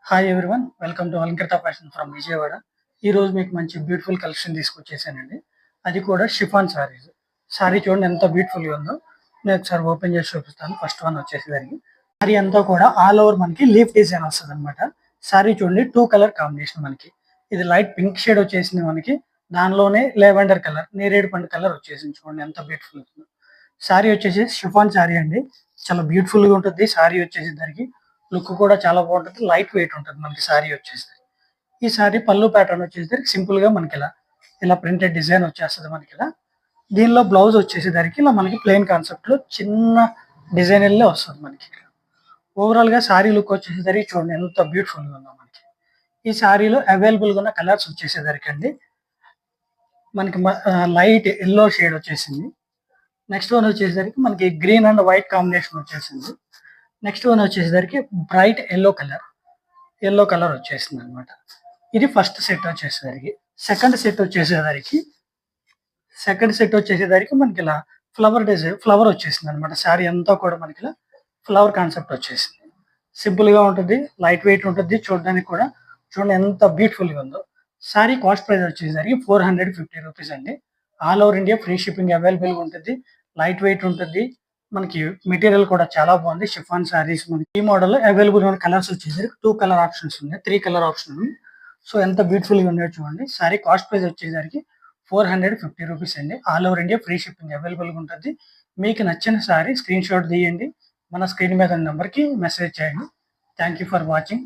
Hi everyone. Welcome to Alankrita fashion from Vijayawada. ఈరోజు మీకు మంచి బ్యూటిఫుల్ కలెక్షన్ తీసుకొచ్చేసానండి. అది కూడా షిఫాన్ సారీస్. సారీ చూడండి ఎంత బ్యూటిఫుల్‌గా ఉందో. నేను ఒకసారి ఓపెన్ చేసి చూపిస్తాను. ఫస్ట్ వన్ వచ్చేసేసరికి సారీ అంతా కూడా ఆల్ ఓవర్ మనకి లీఫ్ డిజైన్ వస్తదనమాట. సారీ చూడండి 2 కలర్ కాంబినేషన్ మనకి. ఇది లైట్ పింక్ షేడ్ వచ్చేసింది మనకి. దానిలోనే లావెండర్ కలర్, నేరేడు పండు కలర్ వచ్చేసింది. చూడండి ఎంత బ్యూటిఫుల్ ఉందో. సారీ వచ్చేసి షిఫాన్ సారీ అండి. చాలా బ్యూటిఫుల్‌గా ఉంటది. సారీ వచ్చేసేసరికి లుక్ కూడా చాలా బాగుంటది. లైట్ వెయిట్ ఉంటది మనకి సారీ వచ్చేసరికి. ఈ సారీ పళ్ళు ప్యాటర్న్ వచ్చేసరికి సింపుల్‌గా మనకిలా, ఇలా ప్రింటెడ్ డిజైన్ వచ్చేస్తది మనకిలా. దీనిలో బ్లౌజ్ వచ్చేసేసరికి ఇలా మనకి ప్లెయిన్ కాన్సెప్ట్‌లో చిన్న డిజైన్ ఎళ్ళే వస్తది మనకి. ఓవరాల్‌గా సారీ లుక్ వచ్చేసేసరికి చూడండి ఎంత బ్యూటిఫుల్‌గా ఉందో మనకి. ఈ సారీలో అవైలబుల్‌గా ఉన్న కలర్స్ వచ్చేసేసరికండి మనకి లైట్ యెల్లో షేడ్ వచ్చేసింది. నెక్స్ట్ వన్ వచ్చేసరికి మనకి గ్రీన్ అండ్ వైట్ కాంబినేషన్ వచ్చేసింది. నెక్స్ట్ వన్ వచ్చేసరికి బ్రైట్ యెల్లో కలర్ వచ్చేసిందనమాట. ఇది ఫస్ట్ సెట్ వచ్చేసరికి. సెకండ్ సెట్ వచ్చేసేసరికి మనకిలా ఫ్లవర్ వచ్చేసిందనమాట. శారీ అంతా కూడా మనకిలా ఫ్లవర్ కాన్సెప్ట్ వచ్చేసింది. సింపుల్‌గా ఉంటది. లైట్ వెయిట్ ఉంటది. చూడడానికి కూడా చూడండి ఎంత బ్యూటిఫుల్‌గా ఉందో. శారీ కాస్ట్ ప్రైస్ వచ్చేసరికి ₹450 అండి. All over India free shipping అవైలబుల్‌గా ఉంటది. లైట్ వెయిట్ ఉంటది. మనకి మెటీరియల్ కూడా చాలా బాగుంది. షిఫాన్ శారీస్ మనకి ఈ మోడల్‌లో అవైలబుల్ ఉన్న కలర్స్ వచ్చేసరికి 2 కలర్ ఆప్షన్స్ ఉన్నాయి. 3 కలర్ ఆప్షన్ ఉంది. సో ఎంత బ్యూటిఫుల్‌గా ఉన్నాయో చూడండి. శారీ కాస్ట్ ప్రైస్ వచ్చేసరికి ₹450 అండి. All over India free shipping అవైలబుల్‌గా ఉంటది. మీకు నచ్చిన శారీ స్క్రీన్‌షాట్ తీయండి. మన స్క్రీన్ మీద ఉన్న నంబర్‌కి మెసేజ్ చేయండి. Thank you for watching.